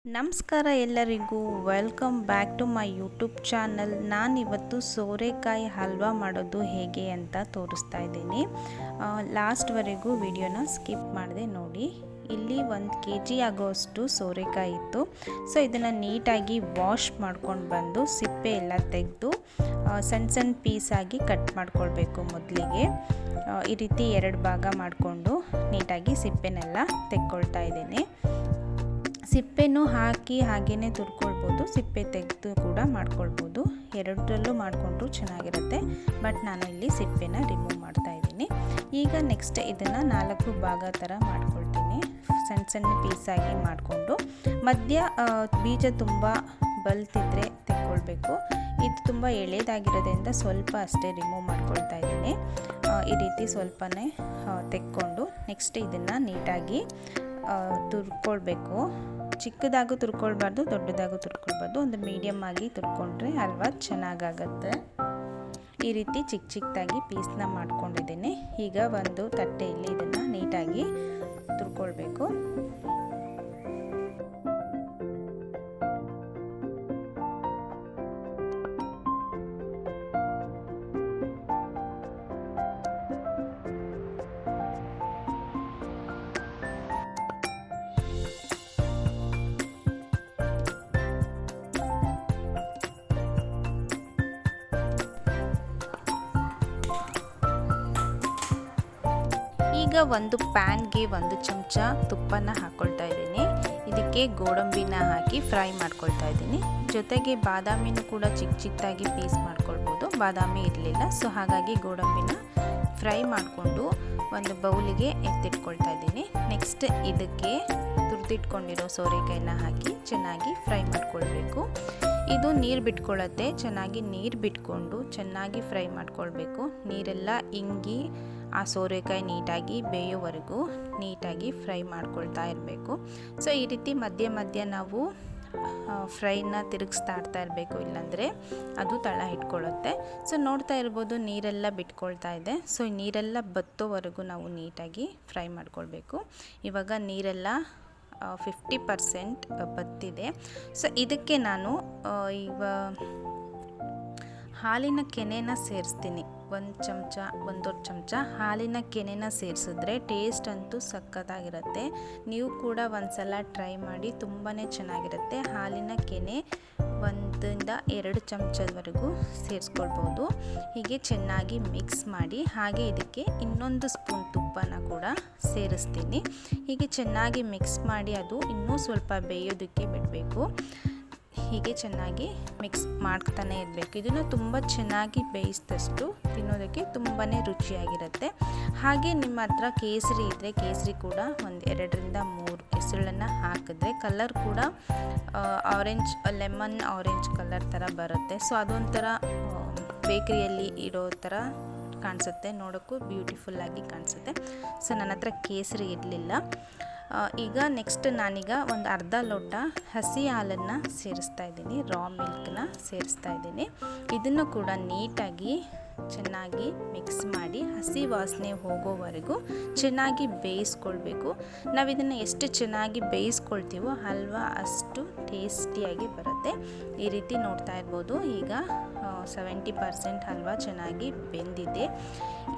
ನಮಸ್ಕಾರ ಎಲ್ಲರಿಗೂ, welcome back to my YouTube channel. ನಾನಿವತ್ತು ಸೋರೆಕಾಯಿ ಹಲ್ವಾ ಮಾಡೋದು ಹೇಗೆ ಅಂತ ತೋರಿಸ್ತಾ ಇದ್ದೀನಿ. ಲಾಸ್ಟ್ವರೆಗೂ ವಿಡಿಯೋನ ಸ್ಕಿಪ್ ಮಾಡದೆ ನೋಡಿ. ಇಲ್ಲಿ 1 kg ಆಗೋಷ್ಟು ಸೋರೆಕಾಯಿ ಇತ್ತು. ಸೊ ಇದನ್ನು ನೀಟಾಗಿ ವಾಶ್ ಮಾಡ್ಕೊಂಡು ಬಂದು ಸಿಪ್ಪೆ ಎಲ್ಲ ತೆಗೆದು ಸಣ್ಣ ಸಣ್ಣ ಪೀಸಾಗಿ ಕಟ್ ಮಾಡ್ಕೊಳ್ಬೇಕು. ಮೊದಲಿಗೆ ಈ ರೀತಿ 2 ಭಾಗ ಮಾಡಿಕೊಂಡು ನೀಟಾಗಿ ಸಿಪ್ಪೆನೆಲ್ಲ ತೆಕ್ಕೊಳ್ತಾ ಇದ್ದೀನಿ. ಸಿಪ್ಪೆನೂ ಹಾಕಿ ಹಾಗೇ ತುರ್ಕೊಳ್ಬೋದು, ಸಿಪ್ಪೆ ತೆಗೆದು ಕೂಡ ಮಾಡ್ಕೊಳ್ಬೋದು. ಎರಡರಲ್ಲೂ ಮಾಡಿಕೊಂಡ್ರು ಚೆನ್ನಾಗಿರುತ್ತೆ. ಬಟ್ ನಾನು ಇಲ್ಲಿ ಸಿಪ್ಪೆನ ರಿಮೂವ್ ಮಾಡ್ತಾ ಇದ್ದೀನಿ. ಈಗ ನೆಕ್ಸ್ಟ್ ಇದನ್ನು 4 ಭಾಗ ಥರ ಮಾಡ್ಕೊಳ್ತೀನಿ. ಸಣ್ಣ ಸಣ್ಣ ಪೀಸಾಗಿ ಮಾಡಿಕೊಂಡು ಮಧ್ಯ ಬೀಜ ತುಂಬ ಬಲ್ತಿದ್ರೆ ತೆಕ್ಕೊಳ್ಬೇಕು. ಇದು ತುಂಬ ಎಳೆದಾಗಿರೋದ್ರಿಂದ ಸ್ವಲ್ಪ ಅಷ್ಟೇ ರಿಮೂವ್ ಮಾಡ್ಕೊಳ್ತಾ ಇದ್ದೀನಿ. ಈ ರೀತಿ ಸ್ವಲ್ಪನೇ ತೆಕ್ಕೊಂಡು ನೆಕ್ಸ್ಟ್ ಇದನ್ನು ನೀಟಾಗಿ ತುರ್ಕೊಳ್ಬೇಕು. ಚಿಕ್ಕದಾಗೂ ತುರ್ಕೊಳ್ಬಾರ್ದು, ದೊಡ್ಡದಾಗೂ ತುರ್ಕೊಳ್ಬಾರ್ದು. ಒಂದು ಮೀಡಿಯಮ್ ಆಗಿ ತುರ್ಕೊಂಡ್ರೆ ಹಲ್ವಾ ಚೆನ್ನಾಗಾಗತ್ತೆ. ಈ ರೀತಿ ಚಿಕ್ಕದಾಗಿ ಪೀಸ್ನ ಮಾಡ್ಕೊಂಡಿದ್ದೀನಿ. ಈಗ ಒಂದು ತಟ್ಟೆಯಲ್ಲಿ ಇದನ್ನು ನೀಟಾಗಿ ತುರ್ಕೊಳ್ಬೇಕು. ಈಗ ಒಂದು ಪ್ಯಾನ್ಗೆ 1 ಚಮಚ ತುಪ್ಪನ ಹಾಕ್ಕೊಳ್ತಾ ಇದ್ದೀನಿ. ಇದಕ್ಕೆ ಗೋಡಂಬಿನ ಹಾಕಿ ಫ್ರೈ ಮಾಡ್ಕೊಳ್ತಾ ಇದ್ದೀನಿ. ಜೊತೆಗೆ ಬಾದಾಮಿನೂ ಕೂಡ ಚಿಕ್ಕದಾಗಿ ಪೀಸ್ ಮಾಡ್ಕೊಳ್ಬೋದು. ಬಾದಾಮಿ ಇರಲಿಲ್ಲ, ಸೊ ಹಾಗಾಗಿ ಗೋಡಂಬಿನ ಫ್ರೈ ಮಾಡಿಕೊಂಡು ಒಂದು ಬೌಲಿಗೆ ಎತ್ತಿಟ್ಕೊಳ್ತಾ ಇದ್ದೀನಿ. ನೆಕ್ಸ್ಟ್ ಇದಕ್ಕೆ ತುರಿದಿಟ್ಕೊಂಡಿರೋ ಸೋರೆಕಾಯಿನ ಹಾಕಿ ಚೆನ್ನಾಗಿ ಫ್ರೈ ಮಾಡ್ಕೊಳ್ಬೇಕು. ಇದು ನೀರು ಬಿಟ್ಕೊಳ್ಳುತ್ತೆ. ಚೆನ್ನಾಗಿ ನೀರು ಬಿಟ್ಕೊಂಡು ಚೆನ್ನಾಗಿ ಫ್ರೈ ಮಾಡ್ಕೊಳ್ಬೇಕು. ನೀರೆಲ್ಲ ಇಂಗಿ ಆ ಸೋರೆಕಾಯಿ ನೀಟಾಗಿ ಬೇಯೋವರೆಗೂ ನೀಟಾಗಿ ಫ್ರೈ ಮಾಡ್ಕೊಳ್ತಾ ಇರಬೇಕು. ಸೊ ಈ ರೀತಿ ಮಧ್ಯ ನಾವು ಫ್ರೈನ ತಿರುಗಿಸ್ತಾ ಇರಬೇಕು, ಇಲ್ಲಾಂದರೆ ಅದು ತಳ ಇಟ್ಕೊಳ್ಳುತ್ತೆ. ಸೊ ನೋಡ್ತಾ ಇರ್ಬೋದು ನೀರೆಲ್ಲ ಬಿಟ್ಕೊಳ್ತಾ ಇದೆ. ಸೊ ನೀರೆಲ್ಲ ಬತ್ತೋವರೆಗೂ ನಾವು ನೀಟಾಗಿ ಫ್ರೈ ಮಾಡ್ಕೊಳ್ಬೇಕು. ಇವಾಗ ನೀರೆಲ್ಲ 50% ಬತ್ತಿದೆ. ಸೊ ಇದಕ್ಕೆ ನಾನು ಈಗ ಹಾಲಿನ ಕೆನೆನ ಸೇರಿಸ್ತೀನಿ. 1 ಚಮಚ 1.5 ಚಮಚ ಹಾಲಿನ ಕೆನೆನ ಸೇರಿಸಿದ್ರೆ ಟೇಸ್ಟ್ ಅಂತೂ ಸಖತ್ತಾಗಿರುತ್ತೆ. ನೀವು ಕೂಡ ಒಂದ್ಸಲ ಟ್ರೈ ಮಾಡಿ, ತುಂಬಾ ಚೆನ್ನಾಗಿರುತ್ತೆ. ಹಾಲಿನ ಕೆನೆ 1 ಇಂದ 2 ಚಮಚದವರೆಗೂ ಸೇರಿಸ್ಕೊಳ್ಬೋದು. ಹೀಗೆ ಚೆನ್ನಾಗಿ ಮಿಕ್ಸ್ ಮಾಡಿ, ಹಾಗೆ ಇದಕ್ಕೆ ಇನ್ನೊಂದು ಸ್ಪೂನ್ ತುಪ್ಪನ ಕೂಡ ಸೇರಿಸ್ತೀನಿ. ಹೀಗೆ ಚೆನ್ನಾಗಿ ಮಿಕ್ಸ್ ಮಾಡಿ ಅದು ಇನ್ನೂ ಸ್ವಲ್ಪ ಬೇಯೋದಕ್ಕೆ ಬಿಡಬೇಕು. ಹೀಗೆ ಚೆನ್ನಾಗಿ ಮಿಕ್ಸ್ ಮಾಡ್ತಾನೆ ಇರಬೇಕು. ಇದನ್ನು ತುಂಬ ಚೆನ್ನಾಗಿ ಬೇಯಿಸಿದಷ್ಟು ತಿನ್ನೋದಕ್ಕೆ ತುಂಬಾ ರುಚಿಯಾಗಿರುತ್ತೆ. ಹಾಗೆ ನಿಮ್ಮ ಹತ್ರ ಕೇಸರಿ ಇದ್ದರೆ ಕೇಸರಿ ಕೂಡ 2 ರಿಂದ 3 ಹೆಸರನ್ನು ಹಾಕಿದ್ರೆ ಕಲರ್ ಕೂಡ ಆರೆಂಜ್, ಲೆಮನ್ ಆರೆಂಜ್ ಕಲರ್ ಥರ ಬರುತ್ತೆ. ಸೊ ಅದೊಂಥರ ಬೇಕರಿಯಲ್ಲಿ ಇರೋ ಥರ ಕಾಣಿಸುತ್ತೆ, ನೋಡೋಕ್ಕೂ ಬ್ಯೂಟಿಫುಲ್ಲಾಗಿ ಕಾಣಿಸುತ್ತೆ. ಸೊ ನನ್ನ ಹತ್ರ ಕೇಸರಿ ಇರಲಿಲ್ಲ. ಈಗ ನೆಕ್ಸ್ಟ್ ನಾನೀಗ ಒಂದು ಅರ್ಧ ಲೋಟ ಹಸಿ ಹಾಲನ್ನು ಸೇರಿಸ್ತಾ ಇದ್ದೀನಿ. ರಾ ಮಿಲ್ಕ್ನ ಸೇರಿಸ್ತಾ ಇದ್ದೀನಿ. ಇದನ್ನು ಕೂಡ ನೀಟಾಗಿ ಚೆನ್ನಾಗಿ ಮಿಕ್ಸ್ ಮಾಡಿ ಹಸಿ ವಾಸನೆ ಹೋಗೋವರೆಗೂ ಚೆನ್ನಾಗಿ ಬೇಯಿಸ್ಕೊಳ್ಬೇಕು. ನಾವು ಇದನ್ನು ಎಷ್ಟು ಚೆನ್ನಾಗಿ ಬೇಯಿಸ್ಕೊಳ್ತೀವೋ ಹಲ್ವಾ ಅಷ್ಟು ಟೇಸ್ಟಿಯಾಗಿ ಬರುತ್ತೆ. ಈ ರೀತಿ ನೋಡ್ತಾ ಇರ್ಬೋದು. ಈಗ 70% ಹಲ್ವಾ ಚೆನ್ನಾಗಿ ಬೆಂದಿದೆ.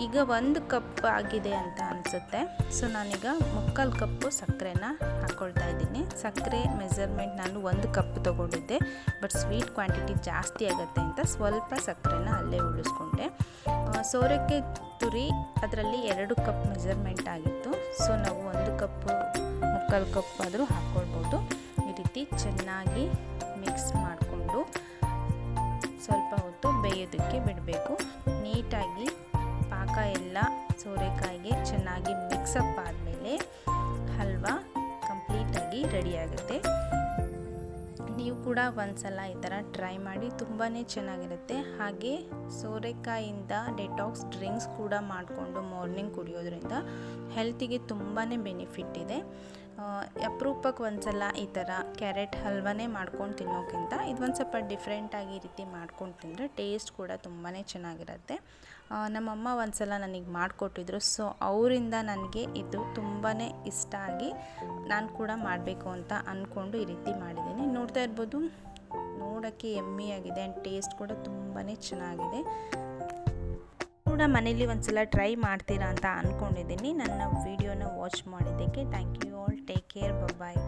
ಈಗ 1 ಕಪ್ ಆಗಿದೆ ಅಂತ ಅನಿಸುತ್ತೆ. ಸೊ ನಾನೀಗ 3/4 ಕಪ್ಪು ಸಕ್ಕರೆನ ಹಾಕ್ಕೊಳ್ತಾ ಇದ್ದೀನಿ. ಸಕ್ಕರೆ ಮೆಜರ್ಮೆಂಟ್ ನಾನು 1 ಕಪ್ ತೊಗೊಂಡಿದ್ದೆ, ಬಟ್ ಸ್ವೀಟ್ ಕ್ವಾಂಟಿಟಿ ಜಾಸ್ತಿ ಆಗುತ್ತೆ ಅಂತ ಸ್ವಲ್ಪ ಸಕ್ಕರೆನ ಅಲ್ಲೇ ಉಳಿಸ್ಕೊಂಡೆ. ಸೋರೆಕಾಯಿ ತುರಿ ಅದರಲ್ಲಿ 2 ಕಪ್ ಮೆಜರ್ಮೆಂಟ್ ಆಗಿತ್ತು. ಸೊ ನಾವು 1 ಕಪ್ಪು 3/4 ಕಪ್ ಆದರೂ ಹಾಕ್ಕೊಳ್ಬೋದು. ಈ ರೀತಿ ಚೆನ್ನಾಗಿ ಮಿಕ್ಸ್ ಮಾಡಿಕೊಂಡು ಸ್ವಲ್ಪ ಹೊತ್ತು ಬೇಯೋದಕ್ಕೆ ಬಿಡಬೇಕು. ನೀಟಾಗಿ ಪಾಕ ಎಲ್ಲ ಸೋರೆಕಾಯಿಗೆ ಚೆನ್ನಾಗಿ ಮಿಕ್ಸಪ್ ಆದಮೇಲೆ ಹಲ್ವಾ ಕಂಪ್ಲೀಟಾಗಿ ರೆಡಿಯಾಗುತ್ತೆ. ನೀವು ಕೂಡ ಒಂದ್ಸಲ ಈ ಥರ ಟ್ರೈ ಮಾಡಿ, ತುಂಬಾ ಚೆನ್ನಾಗಿರುತ್ತೆ. ಹಾಗೆ ಸೋರೆಕಾಯಿಂದ ಡೆಟಾಕ್ಸ್ ಡ್ರಿಂಕ್ಸ್ ಕೂಡ ಮಾಡಿಕೊಂಡು ಮಾರ್ನಿಂಗ್ ಕುಡಿಯೋದ್ರಿಂದ ಹೆಲ್ತಿಗೆ ತುಂಬಾ ಬೆನಿಫಿಟ್ ಇದೆ. ಅಪರೂಪಕ್ಕೆ ಒಂದ್ಸಲ ಈ ಥರ ಕ್ಯಾರೆಟ್ ಹಲ್ವಾನೇ ಮಾಡ್ಕೊಂಡು ತಿನ್ನೋಕ್ಕಿಂತ ಇದೊಂದು ಸ್ವಲ್ಪ ಡಿಫ್ರೆಂಟಾಗಿ ಈ ರೀತಿ ಮಾಡ್ಕೊಂಡು ತಿಂದರೆ ಟೇಸ್ಟ್ ಕೂಡ ತುಂಬಾ ಚೆನ್ನಾಗಿರುತ್ತೆ. ನಮ್ಮಮ್ಮ ಒಂದ್ಸಲ ನನಗೆ ಮಾಡಿಕೊಟ್ಟಿದ್ರು. ಸೊ ಅವರಿಂದ ನನಗೆ ಇದು ತುಂಬಾ ಇಷ್ಟ ಆಗಿ ನಾನು ಕೂಡ ಮಾಡಬೇಕು ಅಂತ ಅಂದ್ಕೊಂಡು ಈ ರೀತಿ ಮಾಡಿದ್ದೀನಿ. ನೋಡ್ತಾ ಇರ್ಬೋದು, ನೋಡೋಕ್ಕೆ ಯಮ್ಮಿಯಾಗಿದೆ ಆ್ಯಂಡ್ ಟೇಸ್ಟ್ ಕೂಡ ತುಂಬಾ ಚೆನ್ನಾಗಿದೆ. ಕೂಡ ಮನೇಲಿ ಒಂದ್ಸಲ ಟ್ರೈ ಮಾಡ್ತೀರಾ ಅಂತ ಅಂದ್ಕೊಂಡಿದ್ದೀನಿ. ನನ್ನ ವಿಡಿಯೋನ ವಾಚ್ ಮಾಡಿದ್ದಕ್ಕೆ thank you all. Take care. Bye.